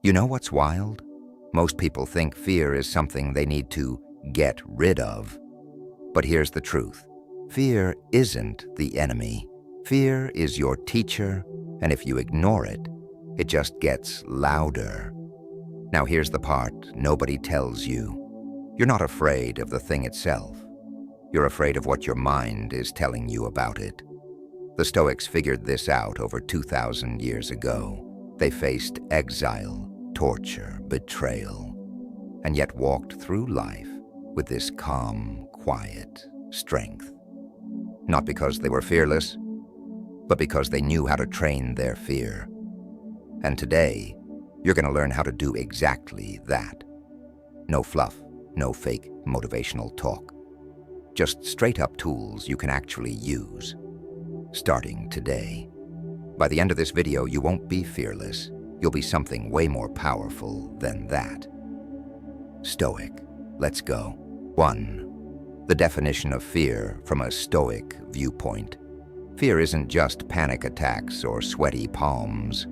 You know what's wild? Most people think fear is something they need to get rid of. But here's the truth. Fear isn't the enemy. Fear is your teacher, and if you ignore it, it just gets louder. Now here's the part nobody tells you. You're not afraid of the thing itself. You're afraid of what your mind is telling you about it. The Stoics figured this out over 2,000 years ago. They faced exile, torture, betrayal, and yet walked through life with this calm, quiet strength. Not because they were fearless, but because they knew how to train their fear. And today, you're going to learn how to do exactly that. No fluff, no fake motivational talk. Just straight-up tools you can actually use, starting today. By the end of this video, you won't be fearless. You'll be something way more powerful than that. Stoic. Let's go. 1. The definition of fear from a Stoic viewpoint. Fear isn't just panic attacks or sweaty palms.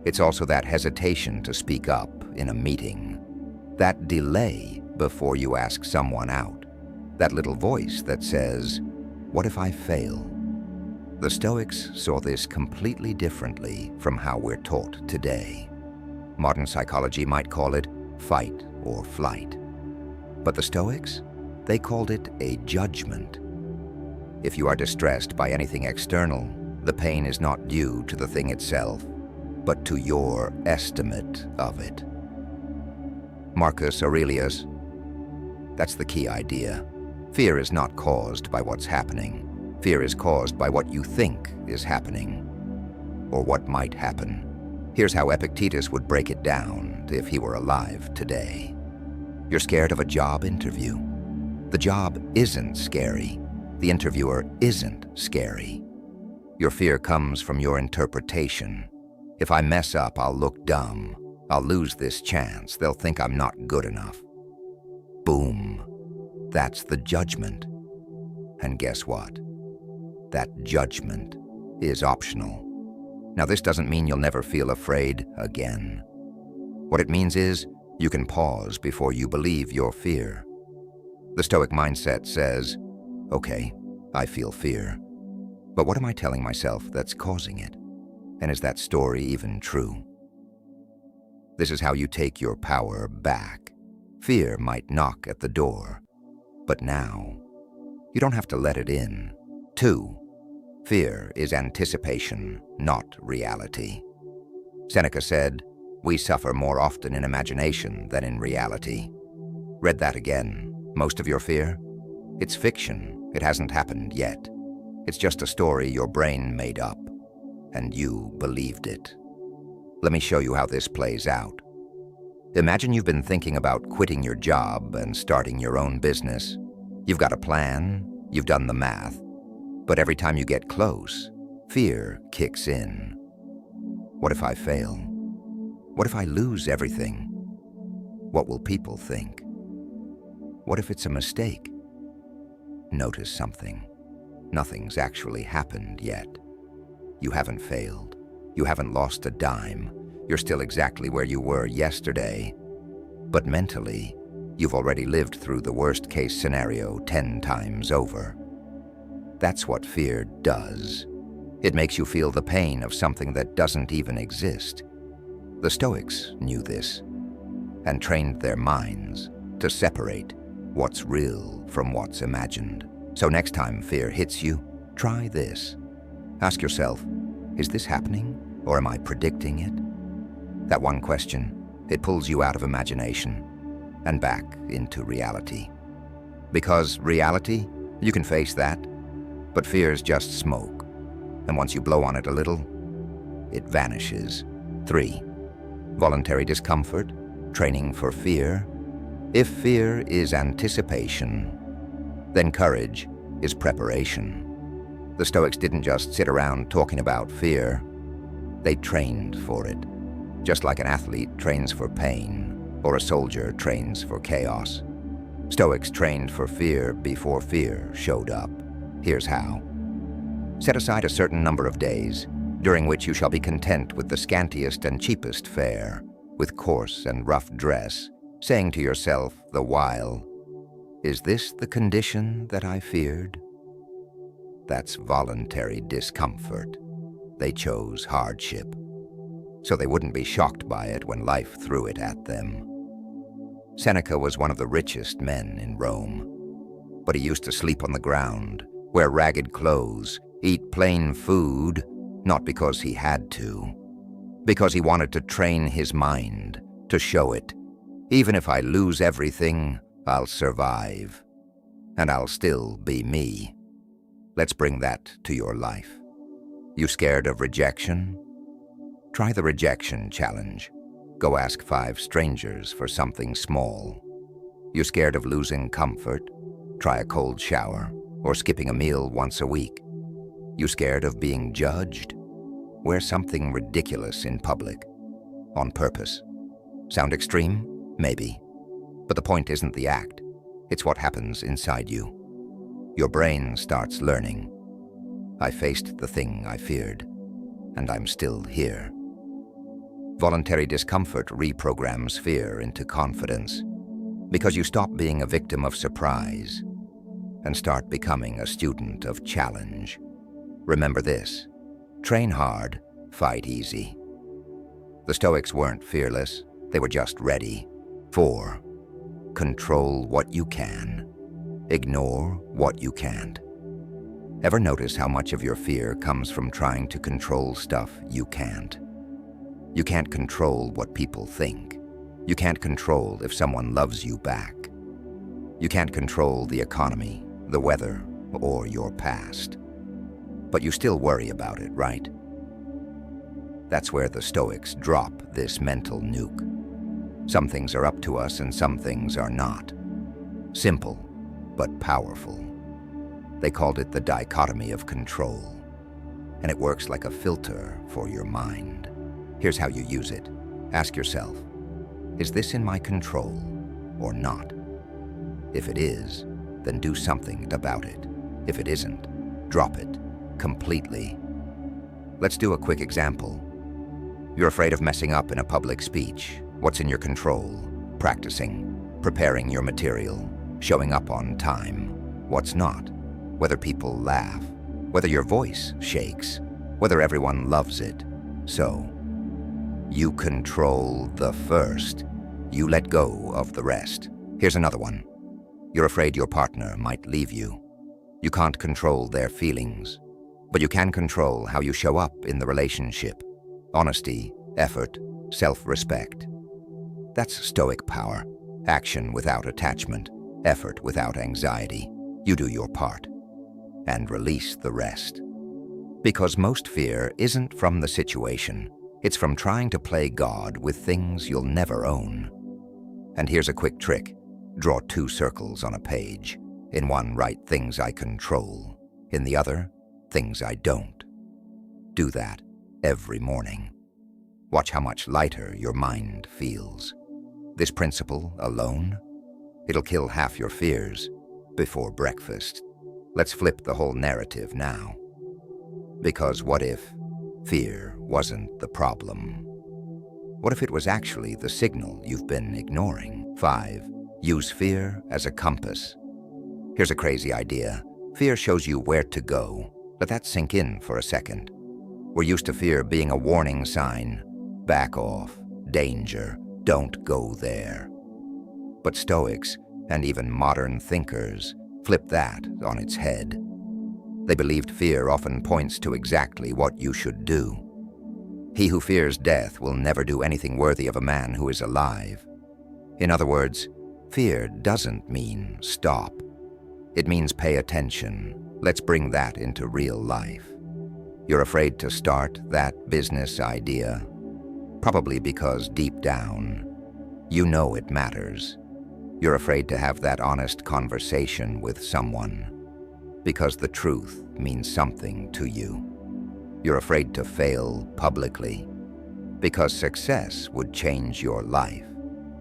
It's also that hesitation to speak up in a meeting. That delay before you ask someone out. That little voice that says, "What if I fail?" The Stoics saw this completely differently from how we're taught today. Modern psychology might call it fight or flight. But the Stoics, they called it a judgment. If you are distressed by anything external, the pain is not due to the thing itself, but to your estimate of it. Marcus Aurelius. That's the key idea. Fear is not caused by what's happening. Fear is caused by what you think is happening, or what might happen. Here's how Epictetus would break it down if he were alive today. You're scared of a job interview. The job isn't scary. The interviewer isn't scary. Your fear comes from your interpretation. If I mess up, I'll look dumb. I'll lose this chance. They'll think I'm not good enough. Boom. That's the judgment. And guess what? That judgment is optional. Now, this doesn't mean you'll never feel afraid again. What it means is you can pause before you believe your fear. The Stoic mindset says, okay, I feel fear, but what am I telling myself that's causing it? And is that story even true? This is how you take your power back. Fear might knock at the door, but now you don't have to let it in. 2. Fear is anticipation, not reality. Seneca said, "We suffer more often in imagination than in reality." Read that again. Most of your fear? It's fiction. It hasn't happened yet. It's just a story your brain made up, and you believed it. Let me show you how this plays out. Imagine you've been thinking about quitting your job and starting your own business. You've got a plan, you've done the math, but every time you get close, fear kicks in. What if I fail? What if I lose everything? What will people think? What if it's a mistake? Notice something. Nothing's actually happened yet. You haven't failed. You haven't lost a dime. You're still exactly where you were yesterday. But mentally, you've already lived through the worst-case scenario 10 times over. That's what fear does. It makes you feel the pain of something that doesn't even exist. The Stoics knew this and trained their minds to separate what's real from what's imagined. So next time fear hits you, try this. Ask yourself, is this happening or am I predicting it? That one question, it pulls you out of imagination and back into reality. Because reality, you can face that, but fear's just smoke. And once you blow on it a little, it vanishes. 3. Voluntary discomfort, training for fear. If fear is anticipation, then courage is preparation. The Stoics didn't just sit around talking about fear. They trained for it. Just like an athlete trains for pain, or a soldier trains for chaos. Stoics trained for fear before fear showed up. Here's how. Set aside a certain number of days, during which you shall be content with the scantiest and cheapest fare. with coarse and rough dress, saying to yourself the while, "Is this the condition that I feared?" That's voluntary discomfort. They chose hardship, so they wouldn't be shocked by it when life threw it at them. Seneca was one of the richest men in Rome, but he used to sleep on the ground, wear ragged clothes, eat plain food, not because he had to, because he wanted to train his mind, to show it, even if I lose everything, I'll survive, and I'll still be me. Let's bring that to your life. You scared of rejection? Try the rejection challenge. Go ask 5 strangers for something small. You scared of losing comfort? Try a cold shower or skipping a meal once a week. You scared of being judged? Wear something ridiculous in public, on purpose. Sound extreme? Maybe. But the point isn't the act. It's what happens inside you. Your brain starts learning. I faced the thing I feared, and I'm still here. Voluntary discomfort reprograms fear into confidence, because you stop being a victim of surprise and start becoming a student of challenge. Remember this: train hard, fight easy. The Stoics weren't fearless, they were just ready. 4. Control what you can. Ignore what you can't. Ever notice how much of your fear comes from trying to control stuff you can't? You can't control what people think. You can't control if someone loves you back. You can't control the economy, the weather, or your past. But you still worry about it, right? That's where the Stoics drop this mental nuke. Some things are up to us and some things are not. Simple, but powerful. They called it the dichotomy of control, and it works like a filter for your mind. Here's how you use it. Ask yourself, is this in my control or not? If it is, then do something about it. If it isn't, drop it completely. Let's do a quick example. You're afraid of messing up in a public speech. What's in your control? Practicing, preparing your material, showing up on time. What's not? Whether people laugh, whether your voice shakes, whether everyone loves it. So, you control the first. You let go of the rest. Here's another one. You're afraid your partner might leave you. You can't control their feelings, but you can control how you show up in the relationship. Honesty, effort, self-respect. That's Stoic power. Action without attachment, effort without anxiety. You do your part, and release the rest. Because most fear isn't from the situation. It's from trying to play God with things you'll never own. And here's a quick trick. Draw 2 circles on a page. In one, write things I control. In the other, things I don't. Do that every morning. Watch how much lighter your mind feels. This principle alone, it'll kill half your fears before breakfast. Let's flip the whole narrative now. Because what if fear wasn't the problem? What if it was actually the signal you've been ignoring? 5. Use fear as a compass. Here's a crazy idea. Fear shows you where to go. Let that sink in for a second. We're used to fear being a warning sign. Back off. Danger. Don't go there. But Stoics, and even modern thinkers, flip that on its head. They believed fear often points to exactly what you should do. He who fears death will never do anything worthy of a man who is alive. In other words, fear doesn't mean stop. It means pay attention. Let's bring that into real life. You're afraid to start that business idea, probably because deep down, you know it matters. You're afraid to have that honest conversation with someone, because the truth means something to you. You're afraid to fail publicly, because success would change your life,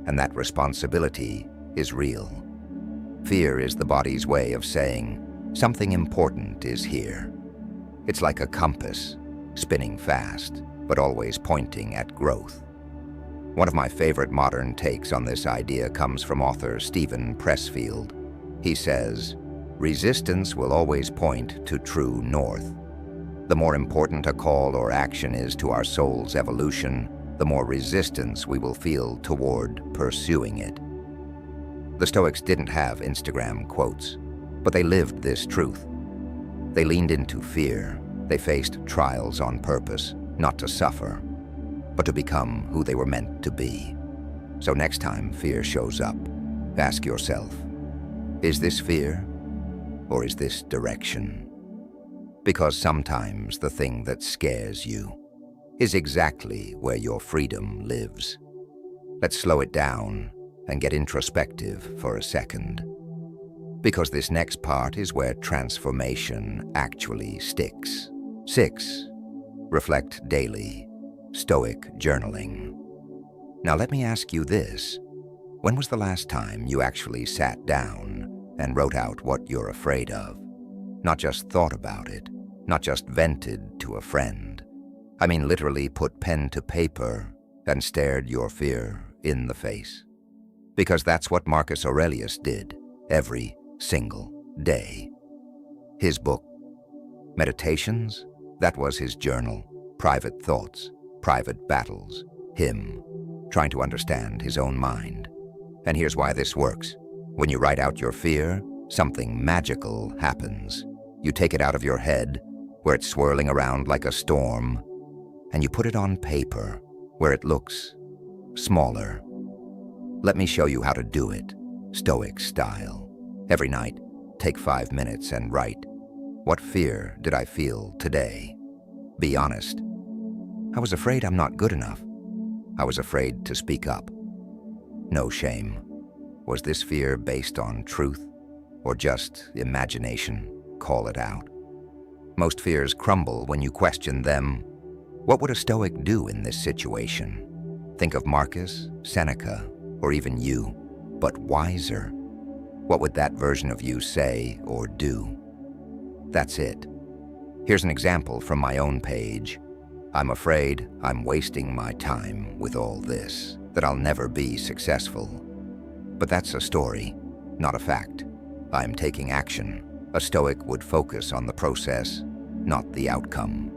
and that responsibility is real. Fear is the body's way of saying, something important is here. It's like a compass, spinning fast, but always pointing at growth. One of my favorite modern takes on this idea comes from author Stephen Pressfield. He says, "Resistance will always point to true north. The more important a call or action is to our soul's evolution, the more resistance we will feel toward pursuing it." The Stoics didn't have Instagram quotes, but they lived this truth. They leaned into fear. They faced trials on purpose, not to suffer, but to become who they were meant to be. So next time fear shows up, ask yourself, is this fear or is this direction? Because sometimes the thing that scares you is exactly where your freedom lives. Let's slow it down and get introspective for a second. Because this next part is where transformation actually sticks. 6. Reflect daily. Stoic journaling. Now let me ask you this. When was the last time you actually sat down and wrote out what you're afraid of? Not just thought about it, not just vented to a friend. I mean literally put pen to paper and stared your fear in the face. Because that's what Marcus Aurelius did every single day. His book, Meditations, that was his journal. Private thoughts, private battles, him trying to understand his own mind. And here's why this works. When you write out your fear, something magical happens. You take it out of your head, where it's swirling around like a storm, and you put it on paper, where it looks smaller. Let me show you how to do it, Stoic style. Every night, take 5 minutes and write, what fear did I feel today? Be honest. I was afraid I'm not good enough. I was afraid to speak up. No shame. Was this fear based on truth or just imagination? Call it out. Most fears crumble when you question them. What would a Stoic do in this situation? Think of Marcus, Seneca, or even you, but wiser. What would that version of you say or do? That's it. Here's an example from my own page. I'm afraid I'm wasting my time with all this, that I'll never be successful. But that's a story, not a fact. I'm taking action. A Stoic would focus on the process, not the outcome.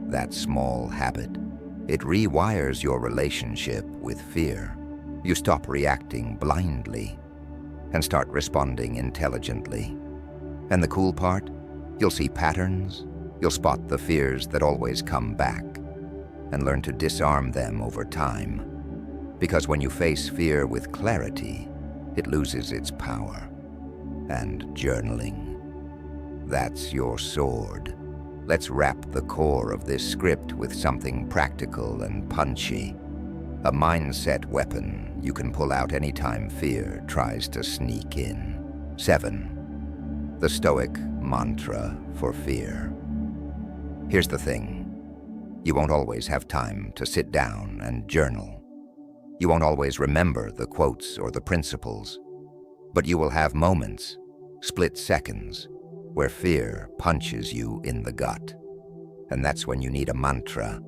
That small habit, it rewires your relationship with fear. You stop reacting blindly and start responding intelligently. And the cool part? You'll see patterns, you'll spot the fears that always come back, and learn to disarm them over time. Because when you face fear with clarity, it loses its power. And journaling, that's your sword. Let's wrap the core of this script with something practical and punchy. A mindset weapon you can pull out anytime fear tries to sneak in. 7. The Stoic mantra for fear. Here's the thing. You won't always have time to sit down and journal. You won't always remember the quotes or the principles, but you will have moments, split seconds, where fear punches you in the gut. And that's when you need a mantra.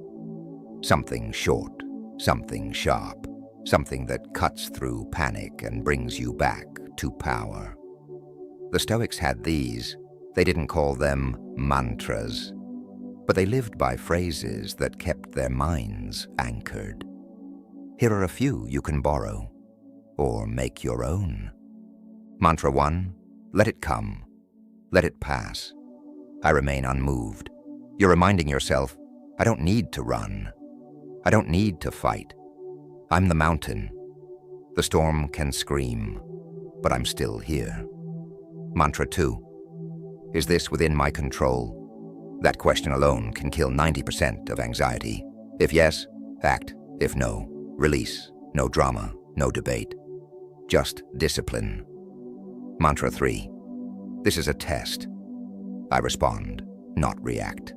Something short, something sharp, something that cuts through panic and brings you back to power. The Stoics had these. They didn't call them mantras, but they lived by phrases that kept their minds anchored. Here are a few you can borrow, or make your own. Mantra 1, let it come, let it pass. I remain unmoved. You're reminding yourself, I don't need to run. I don't need to fight. I'm the mountain. The storm can scream, but I'm still here. Mantra 2, is this within my control? That question alone can kill 90% of anxiety. If yes, act. If no, release. No drama, no debate. Just discipline. Mantra 3, this is a test. I respond, not react.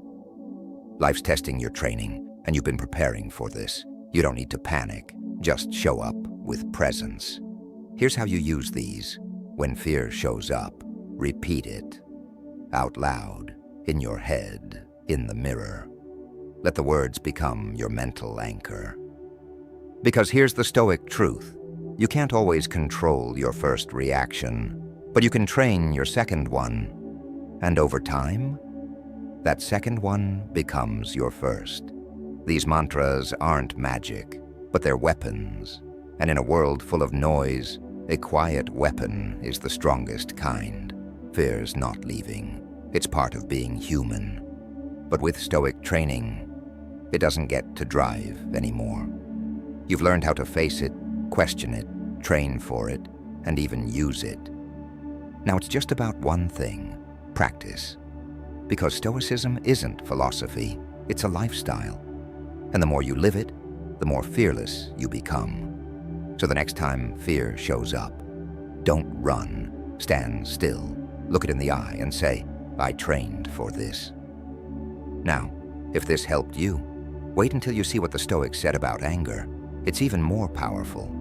Life's testing your training, and you've been preparing for this. You don't need to panic. Just show up with presence. Here's how you use these. When fear shows up, repeat it. Out loud, in your head, in the mirror. Let the words become your mental anchor. Because here's the Stoic truth. You can't always control your first reaction, but you can train your second one. And over time, that second one becomes your first. These mantras aren't magic, but they're weapons. And in a world full of noise, a quiet weapon is the strongest kind. Fear's not leaving. It's part of being human. But with Stoic training, it doesn't get to drive anymore. You've learned how to face it, question it, train for it, and even use it. Now it's just about one thing: practice. Because Stoicism isn't philosophy, it's a lifestyle. And the more you live it, the more fearless you become. So the next time fear shows up, don't run. Stand still, look it in the eye, and say, I trained for this. Now, if this helped you, wait until you see what the Stoics said about anger. It's even more powerful.